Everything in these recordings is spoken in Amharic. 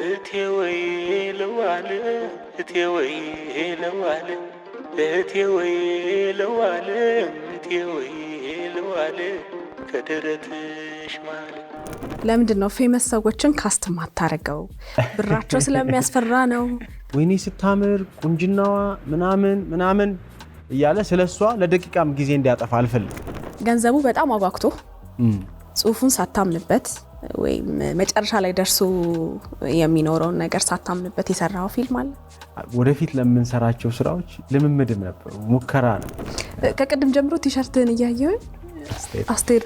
እቴወይ ለዋለ እቴወይ ለዋለ እቴወይ ለዋለ እቴወይ ለዋለ ከደረትሽ ማለ። ለምንድን ነው ፌመስ ሰዎችን ካስት ማታረገው? ብራቸው ስለሚያስፈራ ነው? ወይኔ ስታምር ቁንጅናዋ ምናምን እያለ ስለሷ ለደቂቃም ጊዜ እንዲያጠፋ አልፈልግም። ገንዘቡ በጣም አጓግቶ ጽሁፉን ሳታምንበት ወይም መጨረሻ ላይ ደርሶ የሚኖረውን ነገር ሳታምንበት የሰራው ፊልም አለ? ወደፊት ለምንሰራቸው ስራዎች ልምምድም ነበር፣ ሙከራ ነው። ከቅድም ጀምሮ ቲሸርትህን እያየሁኝ አስቴር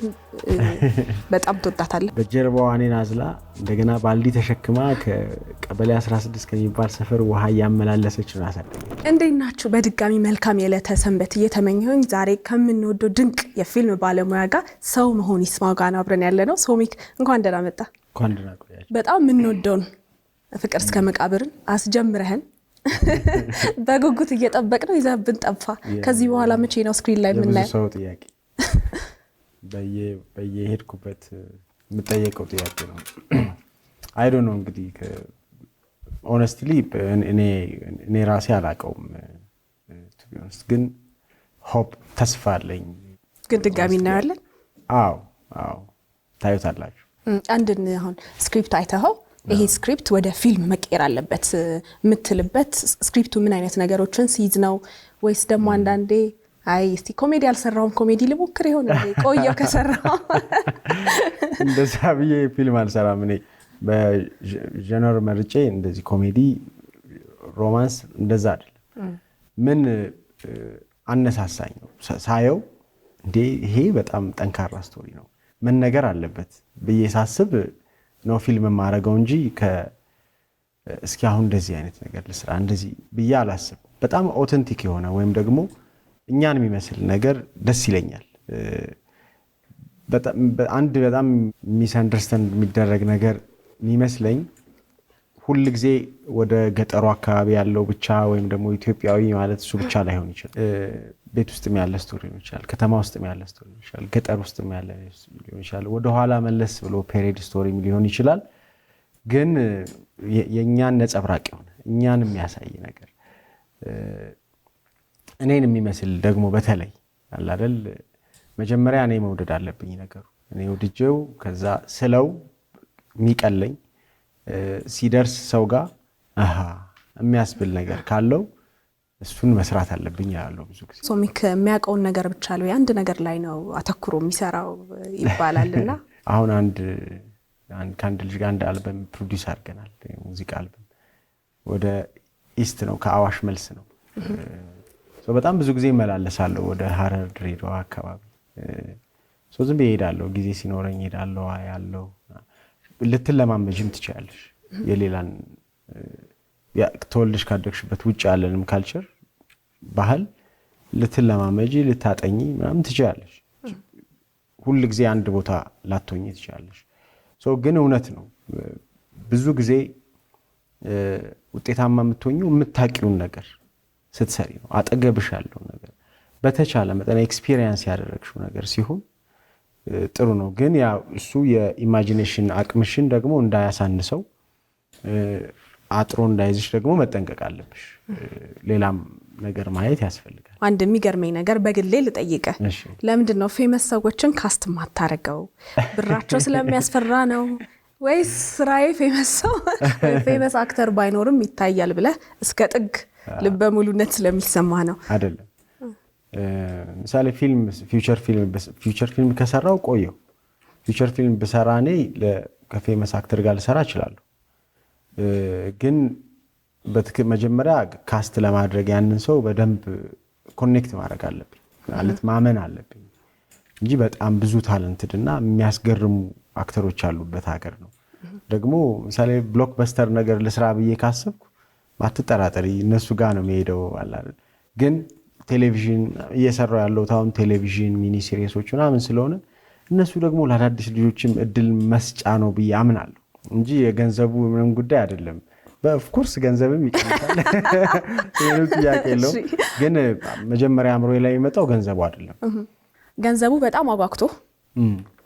በጣም ትወዳታለህ። በጀርባዋ እኔን አዝላ እንደገና ባልዲ ተሸክማ ከቀበሌ 16 ከሚባል ሰፈር ውሃ እያመላለሰች ነው ያሳደገኝ። እንዴት ናችሁ? በድጋሚ መልካም የዕለተ ሰንበት እየተመኘሁኝ ዛሬ ከምንወደው ድንቅ የፊልም ባለሙያ ጋር ሰው መሆን ይስማው ጋር አብረን ያለ ነው። ሶሚክ እንኳን ደህና መጣ። እንኳን ደህና ቆያችሁ። በጣም የምንወደውን ፍቅር እስከ መቃብርን አስጀምረህን በጉጉት እየጠበቅነው ይዘህብን ጠፋ። ከዚህ በኋላ መቼ ነው ስክሪን ላይ የምናየው? ሰው ጥያቄ በየሄድኩበት የምጠየቀው ጥያቄ ነው። አይ ዶንት ኖ እንግዲህ ኦነስትሊ እኔ ራሴ አላውቀውም። ግን ሆፕ ተስፋ አለኝ። ግን ድጋሚ እናያለን። አዎ ታዩታላችሁ። አንድን አሁን ስክሪፕት አይተኸው ይሄ ስክሪፕት ወደ ፊልም መቀየር አለበት የምትልበት ስክሪፕቱ ምን አይነት ነገሮችን ሲይዝ ነው? ወይስ ደግሞ አንዳንዴ አይ እስቲ ኮሜዲ አልሰራውም ኮሜዲ ልሞክር ይሆን እንዴ ቆየው ከሰራው እንደዛ ብዬ ፊልም አልሰራም። እኔ በጀነር መርጬ እንደዚህ ኮሜዲ፣ ሮማንስ እንደዛ አይደለም። ምን አነሳሳኝ ነው ሳየው እንዴ ይሄ በጣም ጠንካራ ስቶሪ ነው ምን ነገር አለበት ብዬ ሳስብ ነው ፊልም ማረገው እንጂ እስኪ አሁን እንደዚህ አይነት ነገር ልስራ እንደዚህ ብዬ አላስብ። በጣም ኦተንቲክ የሆነ ወይም ደግሞ እኛን የሚመስል ነገር ደስ ይለኛል። በጣም ሚስ አንደርስታንድ የሚደረግ ነገር የሚመስለኝ ሁል ጊዜ ወደ ገጠሩ አካባቢ ያለው ብቻ ወይም ደግሞ ኢትዮጵያዊ ማለት እሱ ብቻ ላይሆን ይችላል። ቤት ውስጥም ያለ ስቶሪ ሊሆን ይችላል፣ ከተማ ውስጥም ያለ ስቶሪ ሊሆን ይችላል፣ ገጠር ውስጥም ያለ ሊሆን ይችላል፣ ወደ ኋላ መለስ ብሎ ፔሪድ ስቶሪ ሊሆን ይችላል። ግን የኛን ነጸብራቅ የሆነ እኛን የሚያሳይ ነገር እኔን የሚመስል ደግሞ በተለይ አለ አይደል መጀመሪያ እኔ መውደድ አለብኝ ነገሩ። እኔ ወድጄው ከዛ ስለው የሚቀለኝ ሲደርስ ሰው ጋር የሚያስብል ነገር ካለው እሱን መስራት አለብኝ ያለው ብዙ ጊዜ። ሶሚክ የሚያውቀውን ነገር ብቻ ነው አንድ ነገር ላይ ነው አተኩሮ የሚሰራው ይባላልና አሁን ከአንድ ልጅ ጋር አንድ አልበም ፕሮዲዩስ አድርገናል። ሙዚቃ አልበም ወደ ኢስት ነው ከአዋሽ መልስ ነው። በጣም ብዙ ጊዜ እመላለሳለሁ ወደ ሐረር ድሬዳዋ አካባቢ። ዝም ብዬ እሄዳለሁ፣ ጊዜ ሲኖረኝ እሄዳለሁ ያለው ልትለማመጂም ትችያለሽ። የሌላን ተወልደሽ ካደግሽበት ውጭ ያለንም ካልቸር ባህል ልትለማመጂ ልታጠኚ ምናምን ትችያለሽ። ሁሉ ጊዜ አንድ ቦታ ላትሆኚ ትችያለሽ። ግን እውነት ነው ብዙ ጊዜ ውጤታማ የምትሆኚው የምታውቂውን ነገር ስትሰሪ ነው። አጠገብሽ ያለው ነገር በተቻለ መጠን ኤክስፒሪየንስ ያደረግሽው ነገር ሲሆን ጥሩ ነው። ግን ያው እሱ የኢማጂኔሽን አቅምሽን ደግሞ እንዳያሳንሰው አጥሮ እንዳይዝሽ ደግሞ መጠንቀቅ አለብሽ። ሌላም ነገር ማየት ያስፈልጋል። አንድ የሚገርመኝ ነገር በግሌ ልጠይቀህ፣ ለምንድን ነው ፌመስ ሰዎችን ካስት ማታረገው? ብራቸው ስለሚያስፈራ ነው ወይስ ስራዬ ፌመስ ሰው ፌመስ አክተር ባይኖርም ይታያል ብለህ እስከ ጥግ ልበ ሙሉነት ስለሚሰማ ነው? አይደለም። ምሳሌ ፊውቸር ፊልም ከሰራው ቆየው። ፊውቸር ፊልም በሰራ እኔ ከፌመስ አክተር ጋር ልሰራ እችላለሁ። ግን መጀመሪያ ካስት ለማድረግ ያንን ሰው በደንብ ኮኔክት ማድረግ አለብኝ ማለት ማመን አለብኝ እንጂ በጣም ብዙ ታለንትድ እና የሚያስገርሙ አክተሮች ያሉበት ሀገር ነው። ደግሞ ምሳሌ ብሎክበስተር ነገር ልስራ ብዬ ካሰብኩ ማትጠራጠሪ እነሱ ጋር ነው የሚሄደው አይደል። ግን ቴሌቪዥን እየሰራው ያለው ታውን ቴሌቪዥን ሚኒ ሲሪሶች ምናምን ስለሆነ እነሱ ደግሞ ለአዳዲስ ልጆችም እድል መስጫ ነው ብዬ አምናለሁ እንጂ የገንዘቡ ምንም ጉዳይ አይደለም። በኦፍኮርስ ገንዘብም ይቀንሳል፣ ምንም ጥያቄ የለውም። ግን መጀመሪያ አእምሮዬ ላይ የሚመጣው ገንዘቡ አይደለም። ገንዘቡ በጣም አጓግቶ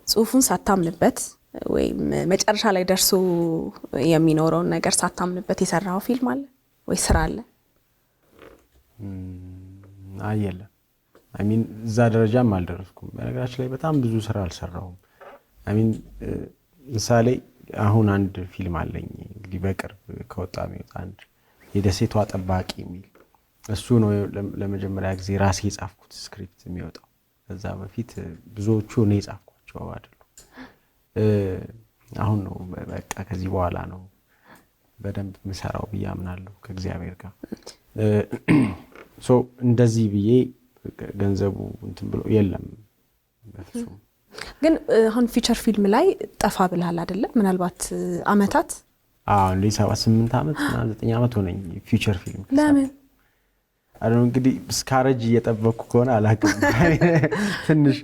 ጽሁፉን ሳታምንበት ወይም መጨረሻ ላይ ደርሶ የሚኖረውን ነገር ሳታምንበት የሰራው ፊልም አለ ወይ ስራ አለ? አየለም አይ ሚን እዛ ደረጃም አልደረስኩም። በነገራችን ላይ በጣም ብዙ ስራ አልሰራሁም። አይ ሚን ምሳሌ አሁን አንድ ፊልም አለኝ እንግዲህ በቅርብ ከወጣ የሚወጣ አንድ የደሴቷ ጠባቂ የሚል እሱ ነው ለመጀመሪያ ጊዜ ራሴ የጻፍኩት ስክሪፕት የሚወጣው። ከዛ በፊት ብዙዎቹ እኔ የጻፍኳቸው አይደሉም። አሁን ነው በቃ ከዚህ በኋላ ነው በደንብ ምሰራው ብዬ አምናለሁ ከእግዚአብሔር ጋር። ሶ እንደዚህ ብዬ ገንዘቡ እንትን ብሎ የለም በፍጹም። ግን አሁን ፊቸር ፊልም ላይ ጠፋ ብለሃል አይደለ? ምናልባት አመታት እንዴ 7-8 አመት እና 9 አመት ሆነኝ ፊቸር ፊልም። ለምን አሁን እንግዲህ ስካረጅ እየጠበቅኩ ከሆነ አላውቅም። ትንሽ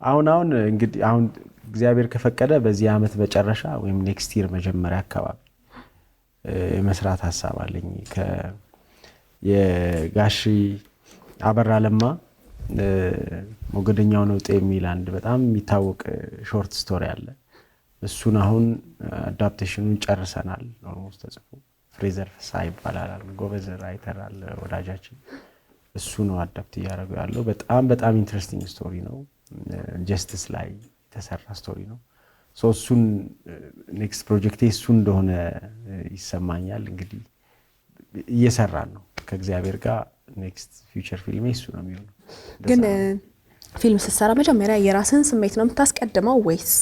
አሁን እንግዲህ አሁን እግዚአብሔር ከፈቀደ በዚህ አመት መጨረሻ ወይም ኔክስት ይር መጀመሪያ አካባቢ የመስራት ሐሳብ አለኝ የጋሽ አበራ ለማ ሞገደኛው ነው የሚል አንድ በጣም የሚታወቅ ሾርት ስቶሪ አለ። እሱን አሁን አዳፕቴሽኑን ጨርሰናል። ኦልሞስት ተጽፎ ፍሬዘር ፍሳ ይባላል ጎበዝ ራይተር አለ ወዳጃችን። እሱ ነው አዳፕት እያደረገው ያለው። በጣም ኢንትረስቲንግ ስቶሪ ነው። ጀስቲስ ላይ የተሰራ ስቶሪ ነው። ሶ እሱን ኔክስት ፕሮጀክቴ እሱ እንደሆነ ይሰማኛል። እንግዲህ እየሰራን ነው ከእግዚአብሔር ጋር። ኔክስት ፊውቸር ፊልሜ እሱ ነው የሚሆነው። ግን ፊልም ስትሰራ መጀመሪያ የራስን ስሜት ነው የምታስቀድመው ወይስ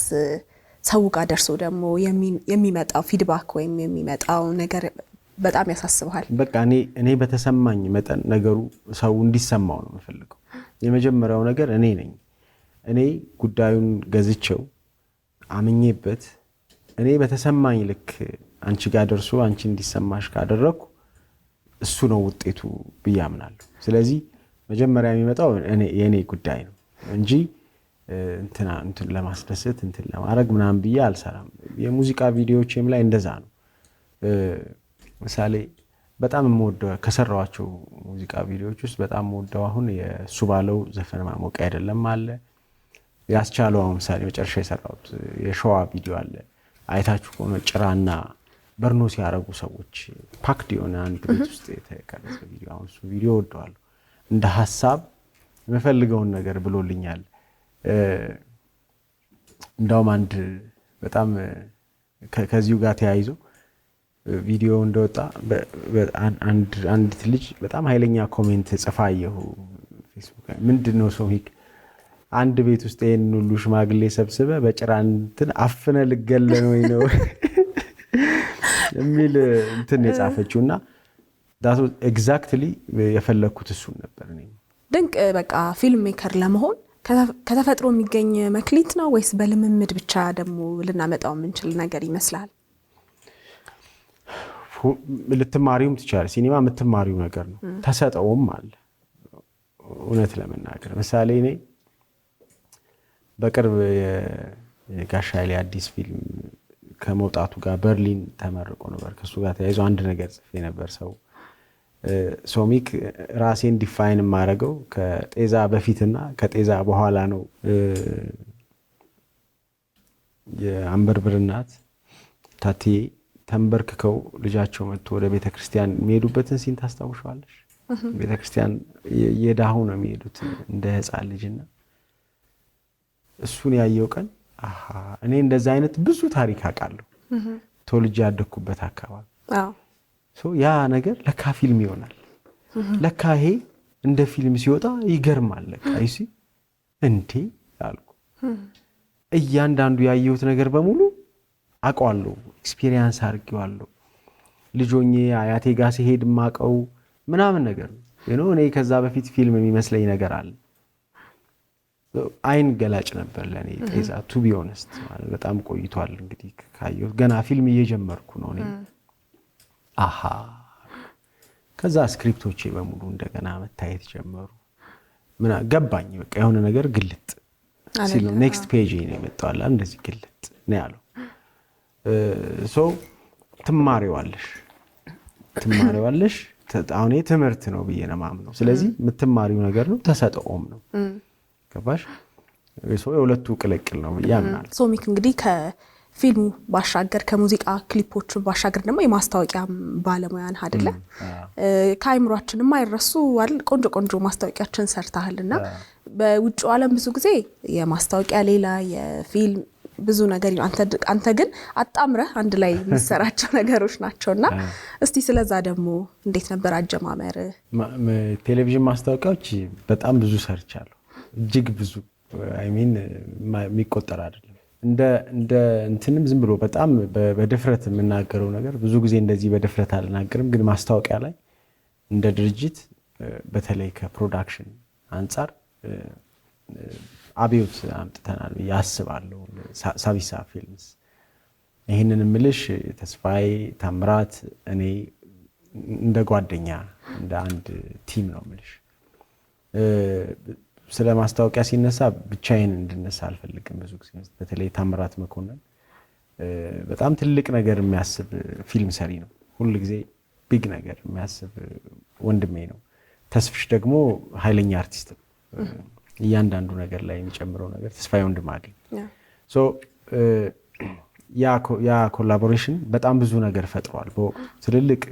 ሰው ጋር ደርሶ ደግሞ የሚመጣው ፊድባክ ወይም የሚመጣው ነገር በጣም ያሳስብሃል? በቃ እኔ በተሰማኝ መጠን ነገሩ ሰው እንዲሰማው ነው የምፈልገው። የመጀመሪያው ነገር እኔ ነኝ። እኔ ጉዳዩን ገዝቼው አምኜበት እኔ በተሰማኝ ልክ አንቺ ጋር ደርሶ አንቺ እንዲሰማሽ ካደረኩ እሱ ነው ውጤቱ ብዬ አምናለሁ። ስለዚህ መጀመሪያ የሚመጣው የኔ ጉዳይ ነው እንጂ እንትን ለማስደሰት እንትን ለማድረግ ምናምን ብዬ አልሰራም። የሙዚቃ ቪዲዮዎችም ላይ እንደዛ ነው። ምሳሌ በጣም የምወደው ከሰራኋቸው ሙዚቃ ቪዲዮዎች ውስጥ በጣም የምወደው አሁን የሱ ባለው ዘፈን ማሞቅ አይደለም አለ። ያስቻለው አሁን ምሳሌ መጨረሻ የሰራሁት የሸዋ ቪዲዮ አለ። አይታችሁ ከሆነ ጭራና በርኖስ ያረጉ ሰዎች ፓክድ የሆነ አንድ ቤት ውስጥ የተቀረጸ ቪዲዮ። አሁን እሱ ቪዲዮ ወደዋለሁ። እንደ ሐሳብ የምፈልገውን ነገር ብሎልኛል። እንደውም አንድ በጣም ከዚሁ ጋር ተያይዞ ቪዲዮ እንደወጣ አንዲት ልጅ በጣም ኃይለኛ ኮሜንት ጽፋየሁ ፌስቡክ ላይ። ምንድነው ሶሚክ አንድ ቤት ውስጥ ይሄን ሁሉ ሽማግሌ ሰብስበ በጭራ እንትን አፍነ ልገለን ወይ ነው የሚል እንትን የጻፈችውና ዳት ኤግዛክትሊ የፈለኩት እሱን ነበር። እኔ ድንቅ በቃ ፊልም ሜከር ለመሆን ከተፈጥሮ የሚገኝ መክሊት ነው ወይስ በልምምድ ብቻ ደግሞ ልናመጣው የምንችል ነገር ይመስላል? ልትማሪውም ትችላለሽ። ሲኒማ የምትማሪው ነገር ነው። ተሰጠውም አለ። እውነት ለመናገር ምሳሌ እኔ በቅርብ የጋሽ ኃይሌ አዲስ ፊልም ከመውጣቱ ጋር በርሊን ተመርቆ ነበር። ከሱ ጋር ተያይዞ አንድ ነገር ጽፌ ነበር። ሶሚክ ራሴን ዲፋይን ማረገው ከጤዛ በፊትና ከጤዛ በኋላ ነው። የአንበርብር እናት ታትዬ ተንበርክከው ልጃቸው መጥቶ ወደ ቤተክርስቲያን የሚሄዱበትን ሲን ታስታውሻለሽ? ቤተክርስቲያን የዳሁ ነው የሚሄዱት እንደ ሕፃን ልጅና እሱን ያየው ቀን እኔ እንደዛ አይነት ብዙ ታሪክ አውቃለሁ ተወልጄ ያደኩበት አካባቢ። ያ ነገር ለካ ፊልም ይሆናል። ለካ ይሄ እንደ ፊልም ሲወጣ ይገርማል። ለካ ይሲ እንዴ አልኩ። እያንዳንዱ ያየሁት ነገር በሙሉ አውቀዋለሁ፣ ኤክስፒሪየንስ አድርጌዋለሁ። ልጆኜ አያቴ ጋር ሲሄድ ማቀው ምናምን ነገር ነው። እኔ ከዛ በፊት ፊልም የሚመስለኝ ነገር አለ። አይን ገላጭ ነበር ለኔ ጤዛ ቱ ቢ ኦነስት ማለት በጣም ቆይቷል። እንግዲህ ካየሁት ገና ፊልም እየጀመርኩ ነው እኔ። ከዛ ስክሪፕቶቼ በሙሉ እንደገና መታየት ጀመሩ። ምን ገባኝ። በቃ የሆነ ነገር ግልጥ ሲል ኔክስት ፔጅ ነው የመጣው። እንደዚህ ግልጥ ነው ያለው። ትማሪዋለሽ አሁን ትምህርት ነው ብዬ ነው የማምነው። ስለዚህ የምትማሪው ነገር ነው፣ ተሰጠውም ነው። ገባሽ? የሁለቱ ቅልቅል ነው ብዬ አምናለሁ። ሶሚክ እንግዲህ ፊልሙ ባሻገር ከሙዚቃ ክሊፖቹ ባሻገር ደግሞ የማስታወቂያ ባለሙያ ነህ አይደለ? ከአይምሯችን የማይረሱ አይደል ቆንጆ ቆንጆ ማስታወቂያችን ሰርተሃልና በውጭ ዓለም ብዙ ጊዜ የማስታወቂያ ሌላ የፊልም ብዙ ነገር አንተ ግን አጣምረህ አንድ ላይ የሚሰራቸው ነገሮች ናቸውና እስቲ ስለዛ ደግሞ እንዴት ነበር አጀማመር? ቴሌቪዥን ማስታወቂያዎች በጣም ብዙ ሰርቻለሁ። እጅግ ብዙ የሚቆጠር አይደለም። እንደ እንትንም ዝም ብሎ በጣም በድፍረት የምናገረው ነገር ብዙ ጊዜ እንደዚህ በድፍረት አልናገርም፣ ግን ማስታወቂያ ላይ እንደ ድርጅት በተለይ ከፕሮዳክሽን አንጻር አብዮት አምጥተናል ብዬ አስባለሁ። ሳቢሳ ፊልምስ ይህንን ምልሽ ተስፋዬ ታምራት እኔ እንደ ጓደኛ እንደ አንድ ቲም ነው ምልሽ። ስለ ማስታወቂያ ሲነሳ ብቻዬን እንድነሳ አልፈልግም። ብዙ ጊዜ በተለይ ታምራት መኮንን በጣም ትልቅ ነገር የሚያስብ ፊልም ሰሪ ነው። ሁሉ ጊዜ ቢግ ነገር የሚያስብ ወንድሜ ነው። ተስፍሽ ደግሞ ኃይለኛ አርቲስት ነው። እያንዳንዱ ነገር ላይ የሚጨምረው ነገር ተስፋዬ ወንድማገኝ ሶ ያ ኮላቦሬሽን በጣም ብዙ ነገር ፈጥሯል። ትልልቅ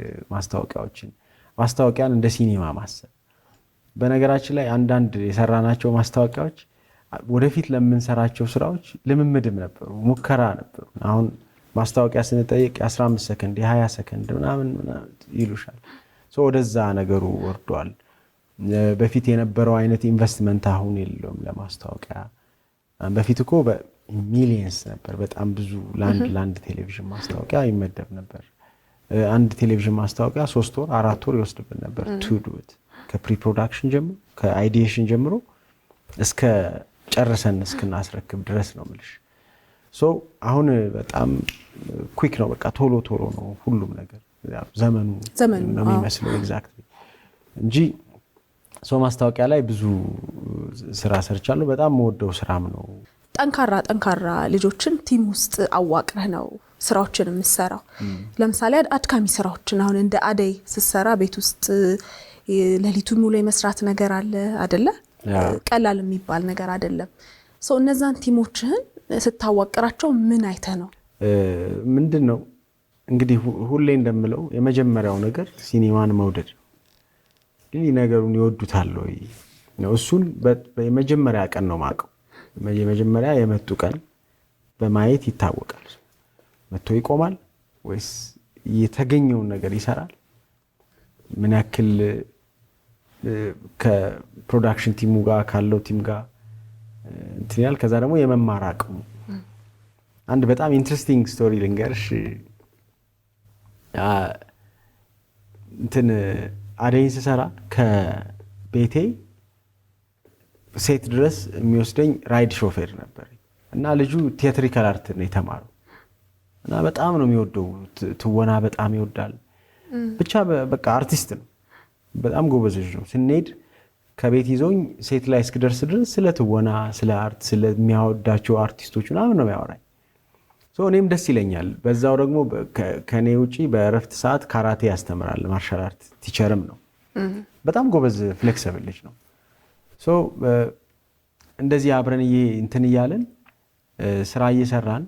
ማስታወቂያን እንደ ሲኒማ ማሰብ። በነገራችን ላይ አንዳንድ የሰራናቸው ማስታወቂያዎች ወደፊት ለምንሰራቸው ስራዎች ልምምድም ነበሩ፣ ሙከራ ነበሩ። አሁን ማስታወቂያ ስንጠይቅ የ15 ሰከንድ የ20 ሰከንድ ምናምን ይሉሻል። ሶ ወደዛ ነገሩ ወርዷል። በፊት የነበረው አይነት ኢንቨስትመንት አሁን የለውም ለማስታወቂያ። በፊት እኮ በሚሊየንስ ነበር፣ በጣም ብዙ ለአንድ ቴሌቪዥን ማስታወቂያ ይመደብ ነበር። አንድ ቴሌቪዥን ማስታወቂያ 3 ወር 4 ወር ይወስድብን ነበር ቱ ዱ ኢት፣ ከፕሪ ፕሮዳክሽን ጀምሮ ከአይዲዬሽን ጀምሮ እስከ ጨርሰን እስክናስረክብ ድረስ ነው የምልሽ። ሶ አሁን በጣም ኩዊክ ነው፣ በቃ ቶሎ ነው ሁሉም ነገር። ዘመኑ ነው የሚመስለው ኤግዛክትሊ እንጂ ማስታወቂያ ላይ ብዙ ስራ ሰርቻለሁ። በጣም የምወደው ስራም ነው። ጠንካራ ልጆችን ቲም ውስጥ አዋቅረህ ነው ስራዎችን የምትሰራው። ለምሳሌ አድካሚ ስራዎችን አሁን እንደ አደይ ስትሰራ ቤት ውስጥ ሌሊቱን ሙሉ የመስራት ነገር አለ አይደለ? ቀላል የሚባል ነገር አይደለም። እነዛን ቲሞችህን ስታዋቅራቸው ምን አይተህ ነው? ምንድነው እንግዲህ ሁሌ እንደምለው የመጀመሪያው ነገር ሲኒማን መውደድ ነው። ግን ነገሩን ይወዱታል ወይ ነው። እሱን በመጀመሪያ ቀን ነው ማቀው። የመጀመሪያ የመጡ ቀን በማየት ይታወቃል። መጥቶ ይቆማል ወይስ የተገኘውን ነገር ይሰራል? ምን ያክል ከፕሮዳክሽን ቲሙ ጋር ካለው ቲም ጋር እንትን ያል። ከዛ ደግሞ የመማር አቅሙ። አንድ በጣም ኢንትረስቲንግ ስቶሪ ልንገርሽ። እንትን አደይን ስሰራ ከቤቴ ሴት ድረስ የሚወስደኝ ራይድ ሾፌር ነበር እና ልጁ ቲያትሪካል አርት ነው የተማረው እና በጣም ነው የሚወደው ትወና በጣም ይወዳል። ብቻ በቃ አርቲስት ነው፣ በጣም ጎበዝ ልጅ ነው። ስንሄድ ከቤት ይዞኝ ሴት ላይ እስክደርስ ድረስ ስለ ትወና፣ ስለ አርት፣ ስለሚያወዳቸው አርቲስቶች ምናምን ነው የሚያወራኝ። እኔም ደስ ይለኛል። በዛው ደግሞ ከኔ ውጪ በእረፍት ሰዓት ካራቴ ያስተምራል፣ ማርሻል አርት ቲቸርም ነው። በጣም ጎበዝ ፍሌክሲብል ልጅ ነው። እንደዚህ አብረን እንትን እያለን ስራ እየሰራን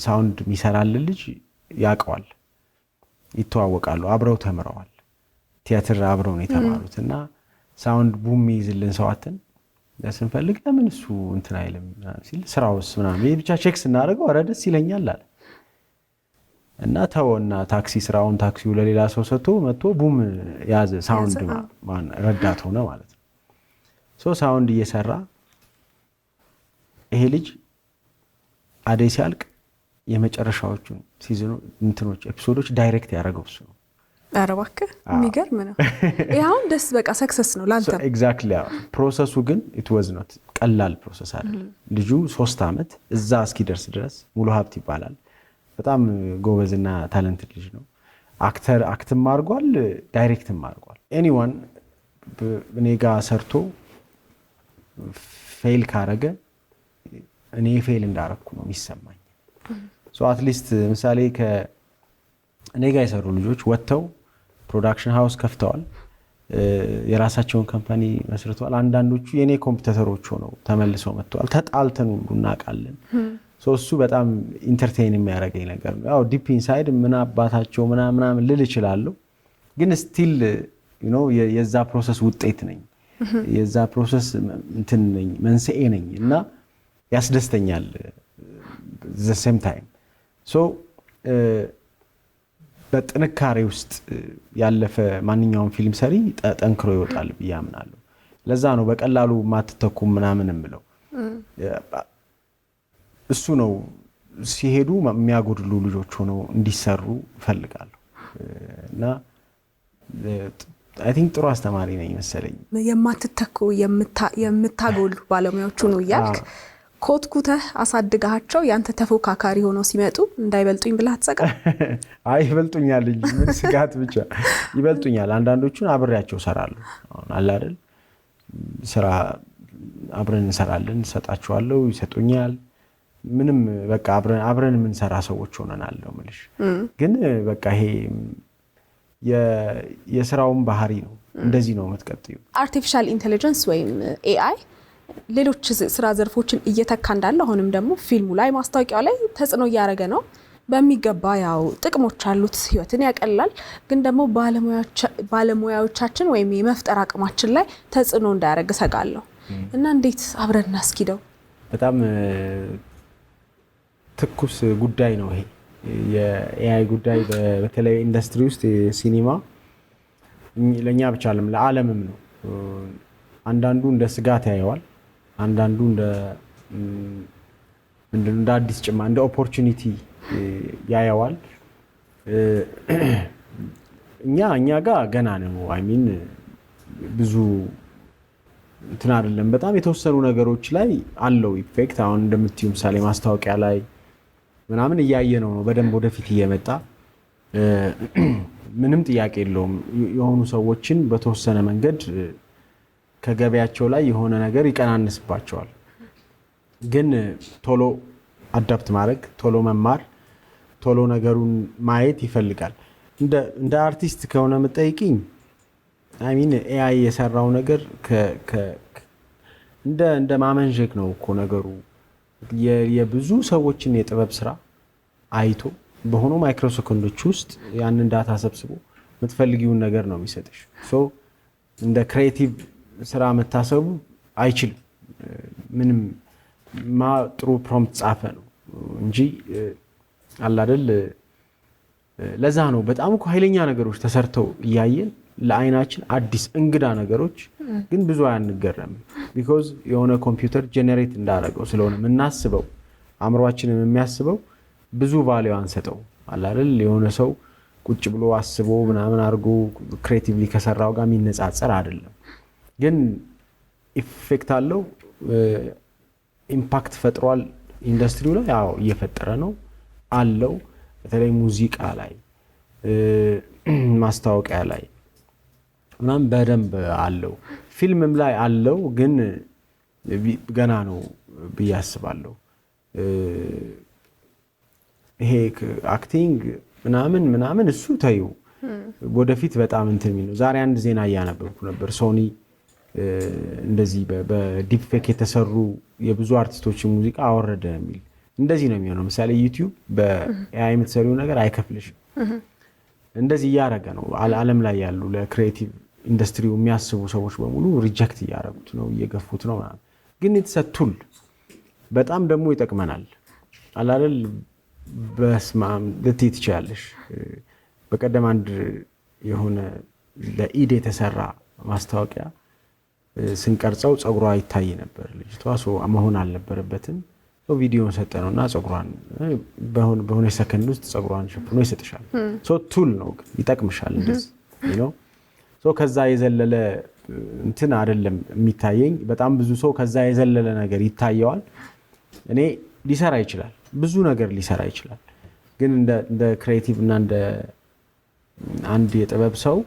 ሳውንድ የሚሰራልን ልጅ ያውቀዋል፣ ይተዋወቃሉ፣ አብረው ተምረዋል። ቲያትር አብረው ነው የተማሩት እና ሳውንድ ቡም ይዝልን ሰዋትን ስንፈልግ ለምን እሱ እንትን አይልም ሲል ስራውስ ምናምን ይሄ ብቻ ቼክ ስናደርገው ኧረ ደስ ይለኛል አለ እና ተወና ስራውን ታክሲው ለሌላ ሰው ሰጥቶ መጥቶ ቡም ያዘ። ሳውንድ ረዳት ሆነ ማለት ነው። ሳውንድ እየሰራ ይሄ ልጅ አደይ ሲያልቅ የመጨረሻዎቹን ሲዝኑ እንትኖች ኤፒሶዶች ዳይሬክት ያደረገው እሱ ነው። ኧረ እባክህ የሚገርም ነው። ይሄውን ደስ በቃ ሰክሰስ ነው ላንተ። ኤግዛክትሊ። ፕሮሰሱ ግን ኢት ዋዝ ኖት ቀላል ፕሮሰስ አይደለም። ልጁ 3 ዓመት እዛ እስኪደርስ ድረስ ሙሉ ሀብት ይባላል። በጣም ጎበዝና ታለንትድ ልጅ ነው። አክትም አድርጓል፣ ዳይሬክትም አድርጓል። ኤኒዋን እኔ ጋር ሰርቶ ፌል ካረገ እኔ ፌል እንዳረኩ ነው የሚሰማኝ። አትሊስት ምሳሌ ከእኔ ጋር የሰሩ ልጆች ወጥተው ፕሮዳክሽን ሃውስ ከፍተዋል፣ የራሳቸውን ካምፓኒ መስርተዋል። አንዳንዶቹ የኔ ኮምፒውተሮች ሆነው ተመልሰው መጥተዋል። ተጣልተን ሁሉ እናውቃለን። እሱ በጣም ኢንተርቴይን የሚያደርገኝ ነገር ነው። ያው ዲፕ ኢንሳይድ ምን አባታቸው ምናምን ልል እችላለሁ፣ ግን ስቲል የዛ ፕሮሰስ ውጤት ነኝ፣ የዛ ፕሮሰስ እንትን ነኝ፣ መንስኤ ነኝ እና ያስደስተኛል። ዘ ሴም ታይም በጥንካሬ ውስጥ ያለፈ ማንኛውም ፊልም ሰሪ ጠንክሮ ይወጣል ብዬ አምናለሁ። ለዛ ነው በቀላሉ ማትተኩም ምናምን የምለው። እሱ ነው ሲሄዱ የሚያጎድሉ ልጆች ሆነው እንዲሰሩ እፈልጋለሁ እና አይ ቲንክ ጥሩ አስተማሪ ነኝ መሰለኝ። የማትተኩ የምታጎሉ ባለሙያዎቹ ነው እያልክ ኮትኩተህ አሳድጋቸው ያንተ ተፎካካሪ ሆነው ሲመጡ እንዳይበልጡኝ ብለህ አትሰቃም? አይ ይበልጡኛል እንጂ ምን ስጋት ብቻ ይበልጡኛል። አንዳንዶቹን አብሬያቸው እሰራለሁ። አሁን አለ አይደል ስራ አብረን እንሰራለን፣ እሰጣቸዋለሁ፣ ይሰጡኛል። ምንም በቃ አብረን የምንሰራ ሰዎች ሆነናል ነው የምልሽ። ግን በቃ ይሄ የስራውን ባህሪ ነው። እንደዚህ ነው የምትቀጥዩ። አርቲፊሻል ኢንተለጀንስ ወይም ኤአይ ሌሎች ስራ ዘርፎችን እየተካ እንዳለ አሁንም ደግሞ ፊልሙ ላይ ማስታወቂያው ላይ ተጽዕኖ እያደረገ ነው በሚገባ። ያው ጥቅሞች አሉት፣ ህይወትን ያቀላል። ግን ደግሞ ባለሙያዎቻችን ወይም የመፍጠር አቅማችን ላይ ተጽዕኖ እንዳያደርግ ሰጋለሁ እና እንዴት አብረን እናስኪደው? በጣም ትኩስ ጉዳይ ነው ይሄ የኤአይ ጉዳይ። በተለይ ኢንዱስትሪ ውስጥ ሲኒማ ለኛ ብቻ አይደለም ለዓለምም ነው። አንዳንዱ እንደ ስጋት ያየዋል፣ አንዳንዱ እንደ አዲስ ጭማ እንደ ኦፖርቹኒቲ ያየዋል። እኛ ጋር ገና ነው። አይ ሚን ብዙ እንትን አይደለም። በጣም የተወሰኑ ነገሮች ላይ አለው ኢፌክት። አሁን እንደምትዩ ምሳሌ ማስታወቂያ ላይ ምናምን እያየ ነው በደንብ ወደፊት እየመጣ ምንም ጥያቄ የለውም። የሆኑ ሰዎችን በተወሰነ መንገድ ከገበያቸው ላይ የሆነ ነገር ይቀናንስባቸዋል። ግን ቶሎ አዳፕት ማድረግ፣ ቶሎ መማር፣ ቶሎ ነገሩን ማየት ይፈልጋል። እንደ አርቲስት ከሆነ የምጠይቅኝ አይ ሚን ኤአይ የሰራው ነገር እንደ ማመንዠግ ነው እኮ ነገሩ። የብዙ ሰዎችን የጥበብ ስራ አይቶ በሆኑ ማይክሮሰከንዶች ውስጥ ያንን ዳታ ሰብስቦ የምትፈልጊውን ነገር ነው የሚሰጥሽ። እንደ ክሬቲቭ ስራ መታሰቡ አይችልም። ምንም ጥሩ ፕሮምፕት ጻፈ ነው እንጂ አለ አይደል። ለዛ ነው በጣም እኮ ኃይለኛ ነገሮች ተሰርተው እያየን ለአይናችን አዲስ እንግዳ ነገሮች ግን ብዙ አያንገረም። ቢኮዝ የሆነ ኮምፒውተር ጄኔሬት እንዳደረገው ስለሆነ የምናስበው አእምሯችንን የሚያስበው ብዙ ቫልዩ አንሰጠው። አለ አይደል የሆነ ሰው ቁጭ ብሎ አስቦ ምናምን አድርጎ ክሬቲቭሊ ከሰራው ጋር የሚነጻጸር አይደለም። ግን ኢፌክት አለው፣ ኢምፓክት ፈጥሯል ኢንዱስትሪው ላይ። ያው እየፈጠረ ነው አለው። በተለይ ሙዚቃ ላይ ማስታወቂያ ላይ ምናምን በደንብ አለው። ፊልምም ላይ አለው፣ ግን ገና ነው ብዬ አስባለሁ። ይሄ አክቲንግ ምናምን እሱ ታዩ ወደፊት በጣም እንትን የሚል ነው። ዛሬ አንድ ዜና እያነበብኩ ነበር። ሶኒ እንደዚህ በዲፕ ፌክ የተሰሩ የብዙ አርቲስቶች ሙዚቃ አወረደ የሚል። እንደዚህ ነው የሚሆነው። ምሳሌ ዩቲዩብ በኤአይ የምትሰሪው ነገር አይከፍልሽም። እንደዚህ እያደረገ ነው። ዓለም ላይ ያሉ ለክሪኤቲቭ ኢንዱስትሪው የሚያስቡ ሰዎች በሙሉ ሪጀክት እያደረጉት ነው፣ እየገፉት ነው። ግን የተሰቱል በጣም ደግሞ ይጠቅመናል። አላል በስማም ልትይ ትችላለሽ። በቀደም አንድ የሆነ ለኢድ የተሰራ ማስታወቂያ ስንቀርጸው ጸጉሯ ይታይ ነበር። ልጅቷ መሆን አልነበረበትም። ቪዲዮን ሰጠነውና ጸጉሯን በሆነ ሰከንድ ውስጥ ጸጉሯን ሸፍኖ ይሰጥሻል። ቱል ነው ግን ይጠቅምሻል። እንደዚህ ነው። ከዛ የዘለለ እንትን አይደለም የሚታየኝ። በጣም ብዙ ሰው ከዛ የዘለለ ነገር ይታየዋል። እኔ ሊሰራ ይችላል፣ ብዙ ነገር ሊሰራ ይችላል። ግን እንደ ክሬቲቭ እና እንደ አንድ የጥበብ ሰው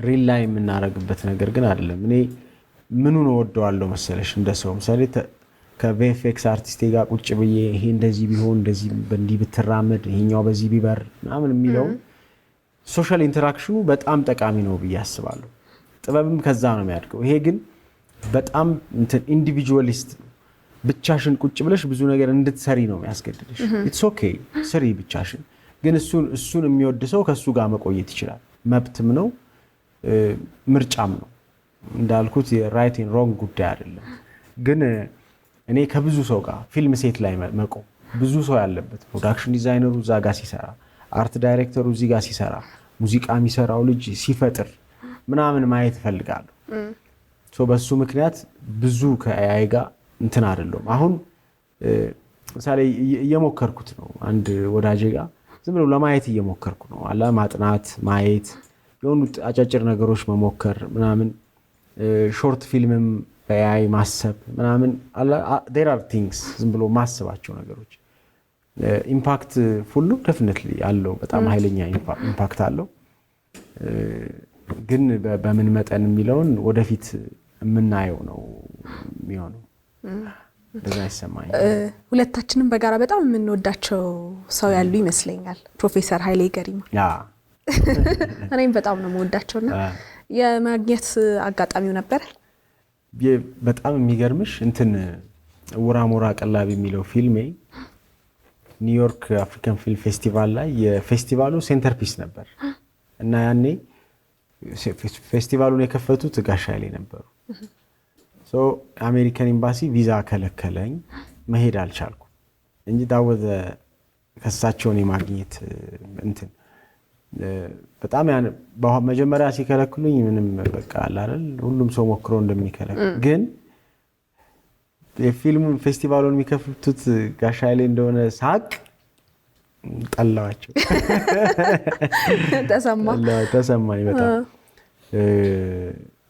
ሪል ላይ የምናደርግበት ነገር ግን አይደለም። እኔ ምኑን እወደዋለሁ መሰለሽ? እንደ ሰው ምሳሌ ከቪኤፍኤክስ አርቲስቴ ጋር ቁጭ ብዬ ይሄ እንደዚህ ቢሆን እንደዚህ እንዲህ ብትራመድ ይሄኛው በዚህ ቢበር ምናምን የሚለው ሶሻል ኢንተራክሽኑ በጣም ጠቃሚ ነው ብዬ አስባለሁ። ጥበብም ከዛ ነው የሚያድገው። ይሄ ግን በጣም እንትን ኢንዲቪጁዋሊስት ብቻሽን ቁጭ ብለሽ ብዙ ነገር እንድትሰሪ ነው የሚያስገድድሽ። ኢትስ ኦኬ ስሪ ብቻሽን፣ ግን እሱን የሚወድ ሰው ከሱ ጋር መቆየት ይችላል። መብትም ነው ምርጫም ነው። እንዳልኩት የራይት ኤንድ ሮንግ ጉዳይ አይደለም። ግን እኔ ከብዙ ሰው ጋር ፊልም ሴት ላይ መቆም፣ ብዙ ሰው ያለበት ፕሮዳክሽን ዲዛይነሩ እዛ ጋር ሲሰራ፣ አርት ዳይሬክተሩ እዚህ ጋር ሲሰራ፣ ሙዚቃ የሚሰራው ልጅ ሲፈጥር ምናምን ማየት እፈልጋለሁ። በሱ ምክንያት ብዙ ከአይ ጋር እንትን አይደለም። አሁን ምሳሌ እየሞከርኩት ነው። አንድ ወዳጄ ጋር ዝም ብሎ ለማየት እየሞከርኩ ነው። አላ ማጥናት፣ ማየት፣ የሆኑ አጫጭር ነገሮች መሞከር ምናምን፣ ሾርት ፊልምም በአይ ማሰብ ምናምን there are things ዝም ብሎ ማሰባቸው ነገሮች ኢምፓክት ሁሉ definitely አለው። በጣም ኃይለኛ ኢምፓክት አለው። ግን በምን መጠን የሚለውን ወደፊት የምናየው ነው የሚሆነው። እንደዛ ይሰማኛል። ሁለታችንም በጋራ በጣም የምንወዳቸው ሰው ያሉ ይመስለኛል። ፕሮፌሰር ኃይሌ ገሪማ እኔም በጣም ነው የምወዳቸውና የማግኘት አጋጣሚው ነበር። በጣም የሚገርምሽ እንትን ውራሞራ ቀላቢ የሚለው ፊልሜ ኒውዮርክ አፍሪካን ፊልም ፌስቲቫል ላይ የፌስቲቫሉ ሴንተር ፒስ ነበር እና ያኔ ፌስቲቫሉን የከፈቱት ጋሽ ኃይሌ ነበሩ። አሜሪካን ኤምባሲ ቪዛ ከለከለኝ፣ መሄድ አልቻልኩም እንጂ ዳወዘ ከሳቸውን የማግኘት እንትን በጣም መጀመሪያ ሲከለክሉኝ ምንም በቃ አይደል ሁሉም ሰው ሞክሮ እንደሚከለክል፣ ግን የፊልሙን ፌስቲቫሉን የሚከፍቱት ጋሽ ኃይሌ እንደሆነ ሳቅ ጠላዋቸው። ተሰማኝ በጣም።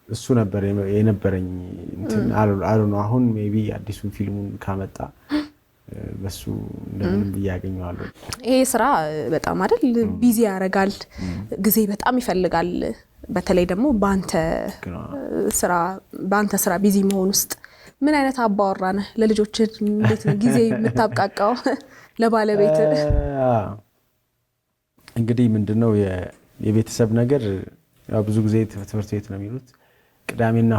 እሱ ነበር የነበረኝ እንትን አሉ ነው። አሁን ሜቢ አዲሱን ፊልሙን ካመጣ በሱ እንደምንም ብያገኘዋለሁ። ይሄ ስራ በጣም አይደል ቢዚ ያደርጋል፣ ጊዜ በጣም ይፈልጋል። በተለይ ደግሞ በአንተ ስራ ቢዚ መሆን ውስጥ ምን አይነት አባወራ ነህ? ለልጆች እንዴት ነው ጊዜ የምታብቃቃው? ለባለቤት እንግዲህ ምንድነው የቤተሰብ ነገር ያው ብዙ ጊዜ ትምህርት ቤት ነው የሚሉት። ቅዳሜና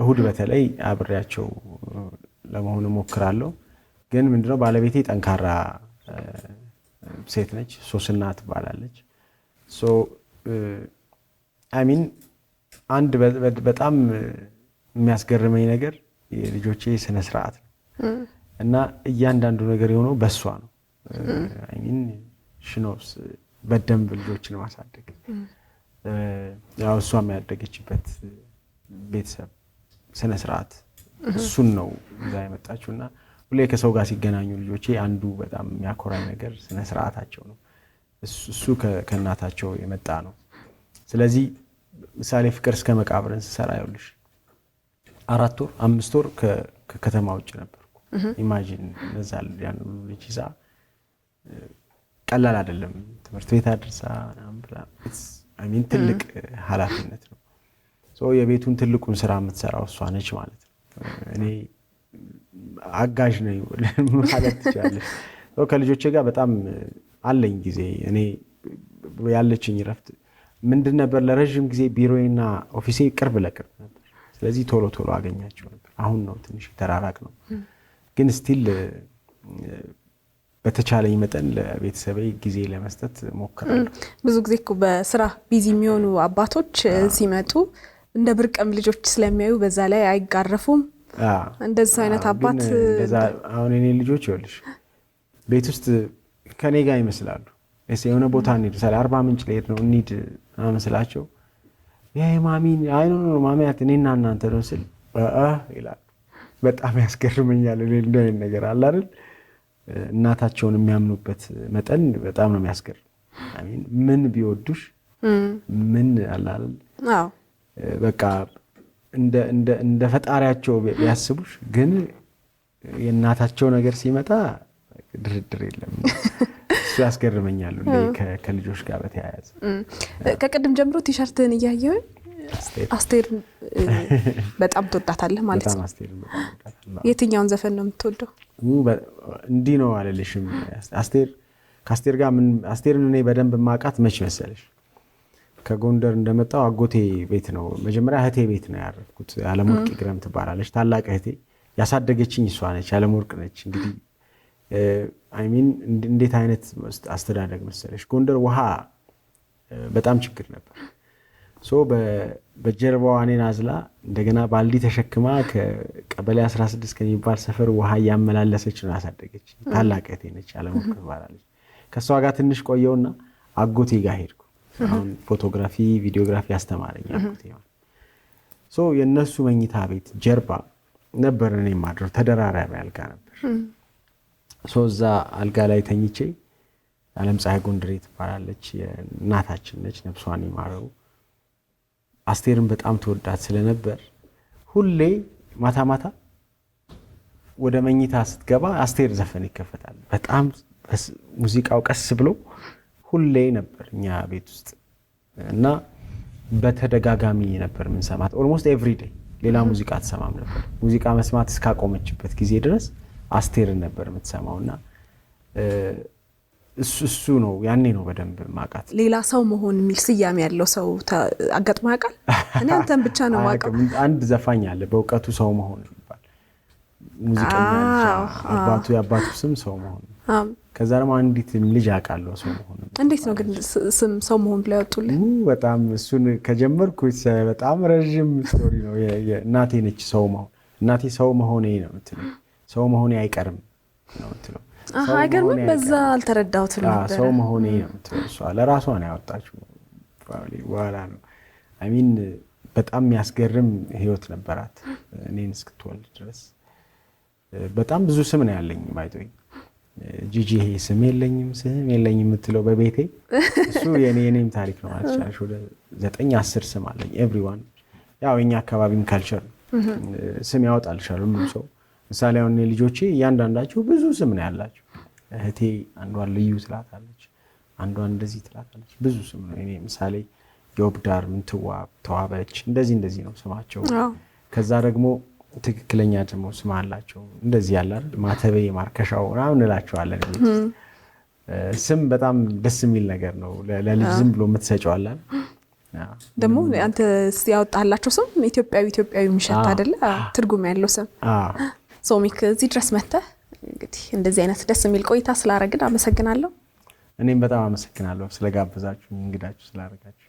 እሁድ በተለይ አብሬያቸው ለመሆን እሞክራለሁ። ግን ምንድነው ባለቤቴ ጠንካራ ሴት ነች፣ ሶስና ትባላለች። አሚን አንድ በጣም የሚያስገርመኝ ነገር የልጆቼ ስነ ስርዓት ነው እና እያንዳንዱ ነገር የሆነው በሷ ነው። አሚን ሽኖስ በደንብ ልጆችን ማሳደግ ያው እሷ የሚያደገችበት ቤተሰብ ስነ ስርዓት እሱን ነው እዛ የመጣችውና ሁሌ ከሰው ጋር ሲገናኙ ልጆቼ አንዱ በጣም የሚያኮራኝ ነገር ስነ ስርዓታቸው ነው። እሱ ከእናታቸው የመጣ ነው። ስለዚህ ምሳሌ ፍቅር እስከ መቃብርን ስሰራ ይኸውልሽ 4 ወር 5 ወር ከከተማ ውጭ ነበርኩ። ኢማጂን እዛ ያን ልጅ ይዛ ቀላል አይደለም። ትምህርት ቤት አድርሳ አሚን ትልቅ ኃላፊነት ነው። የቤቱን ትልቁን ስራ የምትሰራው እሷ ነች ማለት ነው። እኔ አጋዥ ነኝ ማለት ትችላለሽ። ከልጆቼ ጋር በጣም አለኝ ጊዜ። እኔ ያለችኝ ረፍት ምንድን ነበር? ለረጅም ጊዜ ቢሮዬና ኦፊሴ ቅርብ ለቅርብ ነበር። ስለዚህ ቶሎ ቶሎ አገኛቸው ነበር። አሁን ነው ትንሽ ተራራቅ ነው፣ ግን ስቲል በተቻለኝ መጠን ለቤተሰቤ ጊዜ ለመስጠት ሞክራለሁ። ብዙ ጊዜ እኮ በስራ ቢዚ የሚሆኑ አባቶች ሲመጡ እንደ ብርቅም ልጆች ስለሚያዩ በዛ ላይ አይጋረፉም። እንደዛ አይነት አባት አሁን እኔ ልጆች ይኸውልሽ ቤት ውስጥ ከኔ ጋር ይመስላሉ። የሆነ ቦታ እንሂድ ሳለ 40 ምንጭ ልሄድ ነው እንሂድ አመስላቸው ማሚን አይኖ ማሚያት እኔና እናንተ ነው ስል ይላል። በጣም ያስገርመኛል። እንደኔ ነገር አለ አይደል እናታቸውን የሚያምኑበት መጠን በጣም ነው የሚያስገርም። አሚን ምን ቢወዱሽ ምን አላል በቃ እንደ ፈጣሪያቸው ቢያስቡሽ፣ ግን የእናታቸው ነገር ሲመጣ ድርድር የለም። እሱ ያስገርመኛል ከልጆች ጋር በተያያዘ። ከቅድም ጀምሮ ቲሸርትህን እያየሁ አስቴር በጣም ትወዳታለህ ማለት ነው። የትኛውን ዘፈን ነው የምትወደው? እንዲህ ነው አልልሽም። አስቴርን እኔ በደንብ ማቃት መች መሰለሽ ከጎንደር እንደመጣው አጎቴ ቤት ነው መጀመሪያ እህቴ ቤት ነው ያረፍኩት። አለምወርቅ ይግረም ትባላለች ታላቅ እህቴ። ያሳደገችኝ እሷ ነች፣ አለምወርቅ ነች። እንግዲህ አይሚን እንዴት አይነት አስተዳደግ መሰለሽ። ጎንደር ውሃ በጣም ችግር ነበር። በጀርባዋ እኔን አዝላ እንደገና ባልዲ ተሸክማ ከቀበሌ 16 ከሚባል ሰፈር ውሃ እያመላለሰች ነው ያሳደገች። ታላቅ እህቴ ነች፣ አለምወርቅ ትባላለች። ከሷ ጋር ትንሽ ቆየውና አጎቴ ጋር ሄድኩ። አሁን ፎቶግራፊ ቪዲዮግራፊ አስተማረኝ አጎቴ ማለት። የነሱ መኝታ ቤት ጀርባ ነበር እኔ ማድረው። ተደራራቢ አልጋ ነበር። እዛ አልጋ ላይ ተኝቼ ዓለም ፀሐይ ጎንደሬ ትባላለች እናታችን ነች፣ ነፍሷን ይማረው። አስቴርን በጣም ተወዳት ስለነበር ሁሌ ማታ ማታ ወደ መኝታ ስትገባ አስቴር ዘፈን ይከፈታል። በጣም ሙዚቃው ቀስ ብሎ ሁሌ ነበር እኛ ቤት ውስጥ እና በተደጋጋሚ ነበር የምንሰማት። ኦልሞስት ኤቭሪ ዴይ ሌላ ሙዚቃ አትሰማም ነበር። ሙዚቃ መስማት እስካቆመችበት ጊዜ ድረስ አስቴርን ነበር የምትሰማውና እሱ ነው ያኔ ነው በደንብ ማቃት። ሌላ ሰው መሆን የሚል ስያሜ ያለው ሰው አጋጥሞ ያውቃል? እኔ አንተን ብቻ ነው ማውቀው። አንድ ዘፋኝ አለ በእውቀቱ ሰው መሆን ይባል ሙዚቀኛ አባቱ የአባቱ ስም ሰው መሆን። ከዛ ደግሞ አንዲት ልጅ አውቃለሁ ሰው መሆን። እንዴት ነው ግን ስም ሰው መሆን ብለው ያወጡልኝ? በጣም እሱን ከጀመርኩ በጣም ረጅም ስቶሪ ነው። እናቴ ነች ሰው መሆን። እናቴ ሰው መሆኔ ነው የምትለው። ሰው መሆኔ አይቀርም ነው የምትለው። አይገርምም? በዛ አልተረዳሁትም ነበር። ሰው መሆኔ ነው የምትለው። እሷ ለራሷ ነው ያወጣችው በኋላ ነው። አይሚን በጣም የሚያስገርም ህይወት ነበራት እኔን እስክትወልድ ድረስ። በጣም ብዙ ስም ነው ያለኝ ባይቶኝ ጂጂ ይሄ ስም የለኝም የምትለው በቤቴ እሱ የኔም ታሪክ ነው ማለት ይችላል። ወደ 9-10 ስም አለኝ። ኤቭሪዋን ያው የኛ አካባቢም ካልቸር ስም ያወጣልሻል ሁሉም ሰው። ምሳሌ አሁን ልጆቼ እያንዳንዳቸው ብዙ ስም ነው ያላቸው። እህቴ አንዷን ልዩ ትላታለች፣ አንዷን እንደዚህ ትላታለች። ብዙ ስም ነው። እኔ ምሳሌ የወብዳር ምንትዋብ፣ ተዋበች እንደዚህ ነው ስማቸው። ከዛ ደግሞ ትክክለኛ ደግሞ ስም አላቸው እንደዚህ ያለ አይደል ማተቤ ማርከሻው ምናምን እንላቸዋለን። ስም በጣም ደስ የሚል ነገር ነው ለልጅ ዝም ብሎ የምትሰጪው አለ ደግሞ አንተ ያወጣላቸው ስም ኢትዮጵያዊ ምሽት አይደለ ትርጉም ያለው ስም። ሶሚክ እዚህ ድረስ መጥተህ እንግዲህ እንደዚህ አይነት ደስ የሚል ቆይታ ስላደረግን አመሰግናለሁ። እኔም በጣም አመሰግናለሁ ስለጋበዛችሁ እንግዳችሁ ስላደረጋችሁ።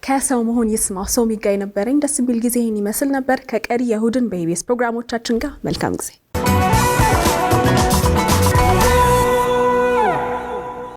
ከሰው መሆን ይስማው ሶሚክ ጋር የነበረኝ ደስ የሚል ጊዜ ይህን ይመስል ነበር። ከቀሪ የእሁድን በኢቢኤስ ፕሮግራሞቻችን ጋር መልካም ጊዜ